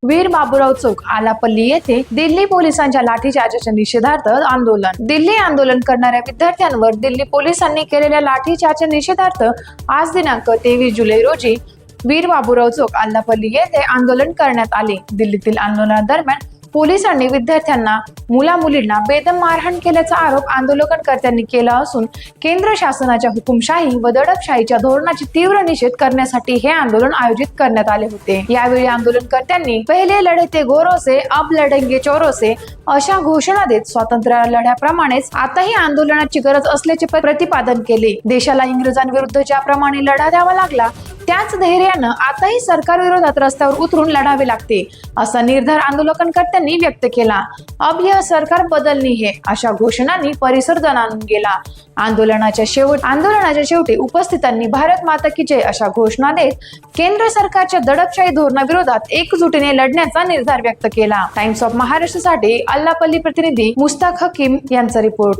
वीर बाबूराव चौक आलापल्ली येथे दिल्ली पोलिसांच्या लाठीचार्जच्या निषेधार्थ आंदोलन. दिल्ली आंदोलन करणाऱ्या विद्यार्थ्यांवर दिल्ली पोलिसांनी केलेल्या लाठीचार्जच्या निषेधार्थ आज दिनांक 23 जुलै रोजी वीर बाबूराव चौक आलापल्ली येथे आंदोलन करण्यात आले. दिल्लीतील आंदोलनादरम्यान पोलिसांनी विद्यार्थ्यांना मुला-मुलींना बेदम मारहाण केल्याचा आरोप आंदोलनकर्त्यांनी केला असून केंद्र शासनाच्या हुकुमशाही व दडपशाहीच्या धोरणाची तीव्र निषेध करण्यासाठी हे आंदोलन आयोजित करण्यात आले होते. यावेळी आंदोलनकर्त्यांनी पहिले लढे ते गोरों से अब लढेंगे चोरों से अशा घोषणा देत स्वातंत्र्य लढ्याप्रमाणेच आताही आंदोलनाची गरज असल्याचे प्रतिपादन केले. देशाला इंग्रजांविरुद्ध ज्याप्रमाणे लढा द्यावा लागला त्याच धैर्यानं आताही सरकार विरोधात रस्त्यावर उतरून लढावे लागते असा निर्धार आंदोलनकर्त्यांनी व्यक्त केला. अब यह सरकार बदलनी है अशा घोषणांनी परिसर दणाणून गेला. आंदोलनाच्या शेवटी उपस्थितांनी भारत माता की जय अशा घोषणा देत केंद्र सरकारच्या दडपशाही धोरणाविरोधात एकजुटीने लढण्याचा निर्धार व्यक्त केला. टाइम्स ऑफ महाराष्ट्रसाठी आलापल्ली प्रतिनिधी मुस्ताक हकीम यांचा रिपोर्ट.